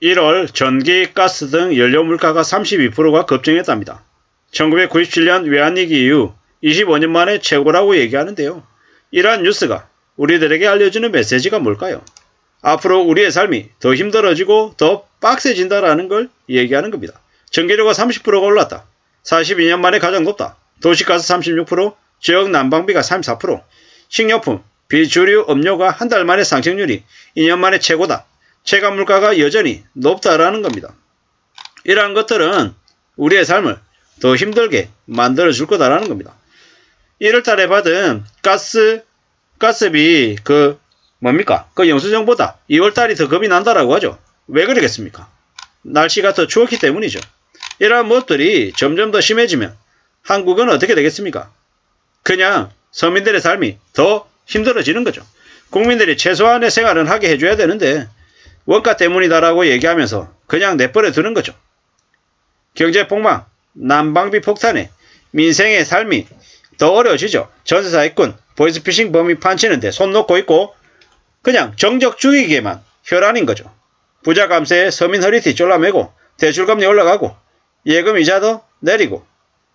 1월 전기, 가스 등 연료 물가가 32%가 급증했답니다. 1997년 외환위기 이후 25년 만에 최고라고 얘기하는데요. 이러한 뉴스가 우리들에게 알려주는 메시지가 뭘까요? 앞으로 우리의 삶이 더 힘들어지고 더 빡세진다라는 걸 얘기하는 겁니다. 전기료가 30%가 올랐다. 42년 만에 가장 높다. 도시가스 36%, 지역 난방비가 34%, 식료품, 비주류 음료가 한 달 만에 상승률이 2년 만에 최고다. 체감 물가가 여전히 높다라는 겁니다. 이러한 것들은 우리의 삶을 더 힘들게 만들어줄 거다라는 겁니다. 1월달에 받은 가스비 그 영수증보다 2월달이 더 겁이 난다라고 하죠. 왜 그러겠습니까? 날씨가 더 추웠기 때문이죠. 이러한 것들이 점점 더 심해지면 한국은 어떻게 되겠습니까? 그냥 서민들의 삶이 더 힘들어지는 거죠. 국민들이 최소한의 생활은 하게 해줘야 되는데 원가 때문이다라고 얘기하면서 그냥 내버려 두는 거죠. 경제 폭망, 난방비 폭탄에 민생의 삶이 더 어려워지죠. 전세사기꾼, 보이스피싱 범인 판치는데 손 놓고 있고 그냥 정적 죽이기에만 혈안인 거죠. 부자 감세에 서민 허리띠 졸라매고 대출금리 올라가고 예금 이자도 내리고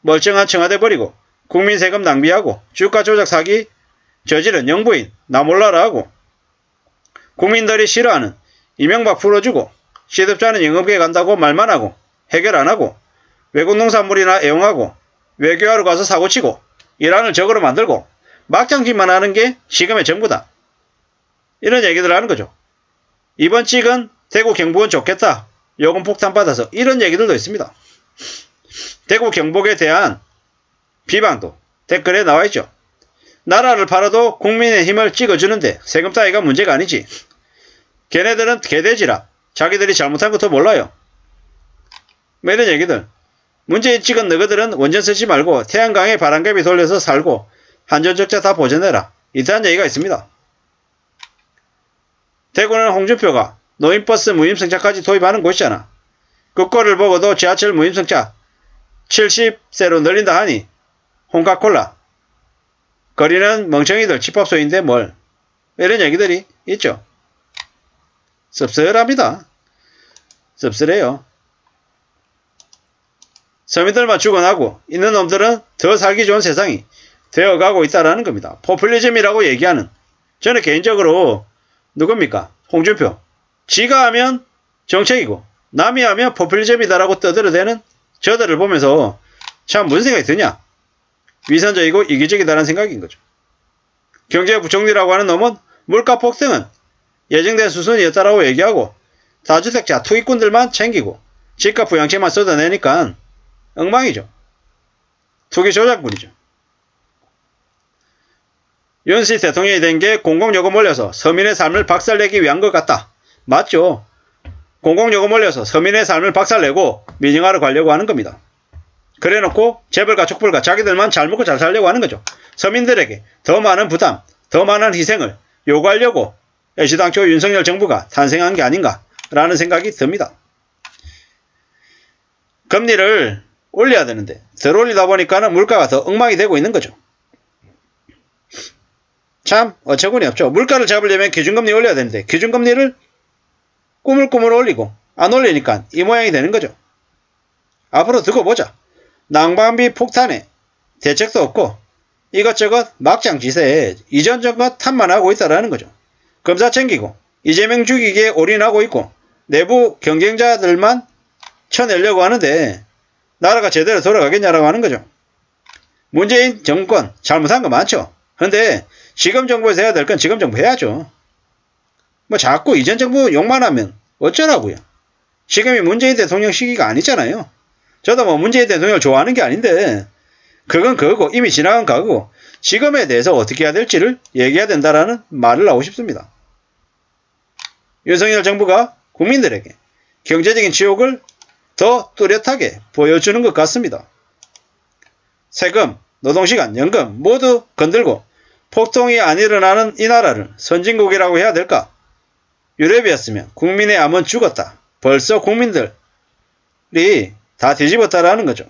멀쩡한 청와대 버리고 국민 세금 낭비하고 주가 조작 사기 저지른 영부인 나 몰라라 하고 국민들이 싫어하는 이명박 풀어주고 시급자는 영업계 간다고 말만 하고 해결 안 하고 외국 농산물이나 애용하고 외교하러 가서 사고치고 이란을 적으로 만들고 막장짓만 하는 게 지금의 정부다. 이런 얘기들 하는 거죠. 이번 찍은 대구 경북은 좋겠다. 요금 폭탄 받아서 이런 얘기들도 있습니다. 대구 경북에 대한 비방도 댓글에 나와 있죠. 나라를 팔아도 국민의 힘을 찍어주는데 세금 따위가 문제가 아니지. 걔네들은 개돼지라 자기들이 잘못한 것도 몰라요. 뭐 이런 얘기들. 문재인 찍은 너희들은 원전 쓰지 말고 태양광에 바람개비 돌려서 살고 한전적자 다 보존해라. 이딴 얘기가 있습니다. 대구는 홍준표가 노인버스 무임승차까지 도입하는 곳이잖아. 그 꼴을 보고도 지하철 무임승차 70세로 늘린다 하니 홍카콜라 거리는 멍청이들 집합소인데 뭘 이런 얘기들이 있죠. 씁쓸합니다. 씁쓸해요. 서민들만 죽어나고 있는 놈들은 더 살기 좋은 세상이 되어가고 있다라는 겁니다. 포퓰리즘이라고 얘기하는 저는 개인적으로 누굽니까? 홍준표. 지가 하면 정책이고 남이 하면 포퓰리즘이다라고 떠들어대는 저들을 보면서 참 무슨 생각이 드냐? 위선적이고 이기적이다라는 생각인 거죠. 경제부총리라고 하는 놈은 물가 폭등은 예정된 수순이었다라고 얘기하고 다주택자 투기꾼들만 챙기고 집값 부양책만 쏟아내니까 엉망이죠. 투기 조작꾼이죠. 윤씨 대통령이 된 게 공공요금 올려서 서민의 삶을 박살내기 위한 것 같다. 맞죠? 공공요금 올려서 서민의 삶을 박살내고 민영화를 가려고 하는 겁니다. 그래놓고 재벌가 족벌가 자기들만 잘 먹고 잘 살려고 하는 거죠. 서민들에게 더 많은 부담, 더 많은 희생을 요구하려고 애시당초 윤석열 정부가 탄생한 게 아닌가라는 생각이 듭니다. 금리를 올려야 되는데 덜 올리다 보니까는 물가가 더 엉망이 되고 있는 거죠. 참 어처구니 없죠. 물가를 잡으려면 기준금리 올려야 되는데 기준금리를 꾸물꾸물 올리고 안 올리니까 이 모양이 되는 거죠. 앞으로 두고 보자. 난방비 폭탄에 대책도 없고 이것저것 막장지세에 이전 정권 탓만 하고 있다라는 거죠. 검사 챙기고 이재명 죽이기에 올인하고 있고 내부 경쟁자들만 쳐내려고 하는데 나라가 제대로 돌아가겠냐라고 하는 거죠. 문재인 정권 잘못한 거 많죠. 근데 지금 정부에서 해야 될 건 지금 정부 해야죠. 뭐 자꾸 이전 정부 욕만 하면 어쩌라고요. 지금이 문재인 대통령 시기가 아니잖아요. 저도 뭐 문재인 대통령을 좋아하는 게 아닌데 그건 그거고 이미 지나간 과거고 지금에 대해서 어떻게 해야 될지를 얘기해야 된다라는 말을 하고 싶습니다. 윤석열 정부가 국민들에게 경제적인 지옥을 더 뚜렷하게 보여주는 것 같습니다. 세금, 노동시간, 연금 모두 건들고 폭동이 안 일어나는 이 나라를 선진국이라고 해야 될까? 유럽이었으면 국민의 암은 죽었다. 벌써 국민들이 다 뒤집었다라는 거죠.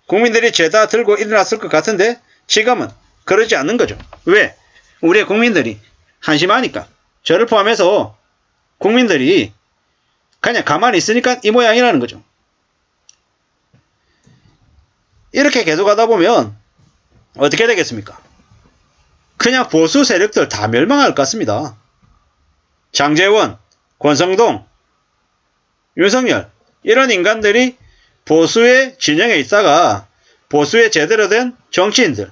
국민들이 죄다 들고 일어났을 것 같은데 지금은 그러지 않는 거죠. 왜? 우리의 국민들이 한심하니까. 저를 포함해서 국민들이 그냥 가만히 있으니까 이 모양이라는 거죠. 이렇게 계속 하다 보면 어떻게 되겠습니까? 그냥 보수 세력들 다 멸망할 것 같습니다. 장제원, 권성동, 윤석열 이런 인간들이 보수의 진영에 있다가 보수의 제대로 된 정치인들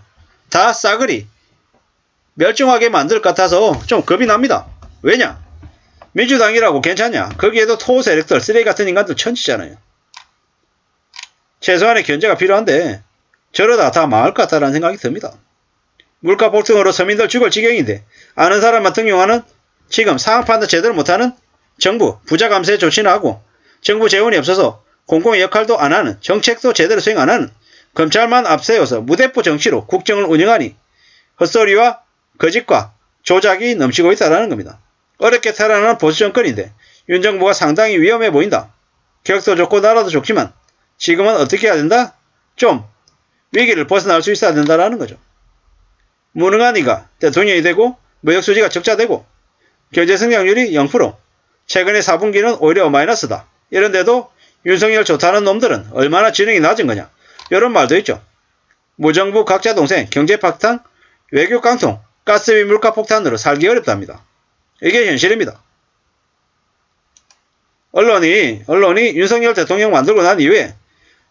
다 싸그리 멸종하게 만들 것 같아서 좀 겁이 납니다. 왜냐? 민주당이라고 괜찮냐? 거기에도 토 세력들 쓰레기 같은 인간들 천지잖아요. 최소한의 견제가 필요한데 저러다 다 망할 것 같다는 생각이 듭니다. 물가 폭등으로 서민들 죽을 지경인데 아는 사람만 등용하는 지금 상황판도 제대로 못하는 정부 부자 감세 조치나 하고 정부 재원이 없어서 공공의 역할도 안 하는 정책도 제대로 수행 안 하는 검찰만 앞세워서 무대포 정치로 국정을 운영하니 헛소리와 거짓과 조작이 넘치고 있다는 겁니다. 어렵게 살아나는 보수 정권인데 윤 정부가 상당히 위험해 보인다. 격도 좋고 나라도 좋지만 지금은 어떻게 해야 된다? 좀 위기를 벗어날 수 있어야 된다는 거죠. 무능한 이가 대통령이 되고 무역수지가 적자되고 경제 성장률이 0%, 최근에 4분기는 오히려 마이너스다. 이런데도 윤석열 좋다는 놈들은 얼마나 지능이 낮은 거냐. 이런 말도 있죠. 무정부 각자 동생, 경제 파탄, 외교 깡통, 가스비 물가 폭탄으로 살기 어렵답니다. 이게 현실입니다. 언론이 윤석열 대통령 만들고 난 이후에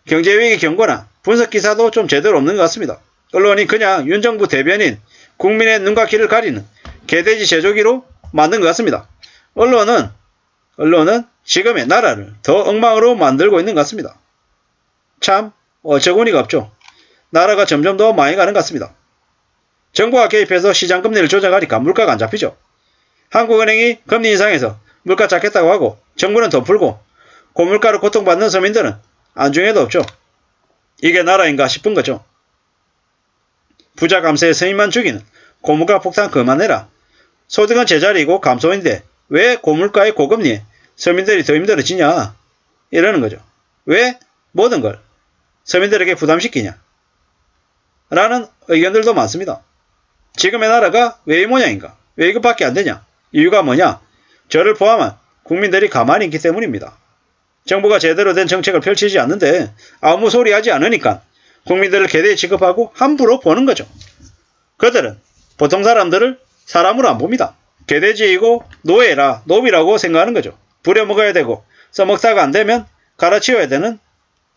경제위기 경고나 분석기사도 좀 제대로 없는 것 같습니다. 언론이 그냥 윤정부 대변인, 국민의 눈과 귀를 가리는 개돼지 제조기로 만든 것 같습니다. 언론은 지금의 나라를 더 엉망으로 만들고 있는 것 같습니다. 참 어처구니가 없죠. 나라가 점점 더 망해가는 것 같습니다. 정부가 개입해서 시장 금리를 조정하니까 물가가 안 잡히죠. 한국은행이 금리 인상해서 물가 잡겠다고 하고 정부는 더 풀고 고물가로 고통받는 서민들은 안중에도 없죠. 이게 나라인가 싶은 거죠. 부자 감세에 서민만 죽이는 고물가 폭탄 그만해라. 소득은 제자리이고 감소인데 왜 고물가의 고금리에 서민들이 더 힘들어지냐 이러는 거죠. 왜 모든 걸 서민들에게 부담시키냐 라는 의견들도 많습니다. 지금의 나라가 왜 이 모양인가? 왜 이것밖에 안 되냐? 이유가 뭐냐? 저를 포함한 국민들이 가만히 있기 때문입니다. 정부가 제대로 된 정책을 펼치지 않는데 아무 소리 하지 않으니까 국민들을 개대에 취급하고 함부로 보는 거죠. 그들은 보통 사람들을 사람으로 안 봅니다. 개돼지이고 노예라, 노비라고 생각하는 거죠. 부려먹어야 되고 써먹다가 안 되면 갈아치워야 되는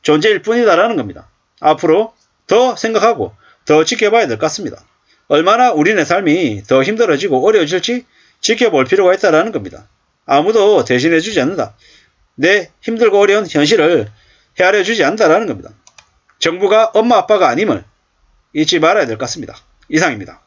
존재일 뿐이다라는 겁니다. 앞으로 더 생각하고 더 지켜봐야 될 것 같습니다. 얼마나 우리네 삶이 더 힘들어지고 어려워질지 지켜볼 필요가 있다는 겁니다. 아무도 대신해주지 않는다. 내 힘들고 어려운 현실을 헤아려주지 않는다는 겁니다. 정부가 엄마 아빠가 아님을 잊지 말아야 될 것 같습니다. 이상입니다.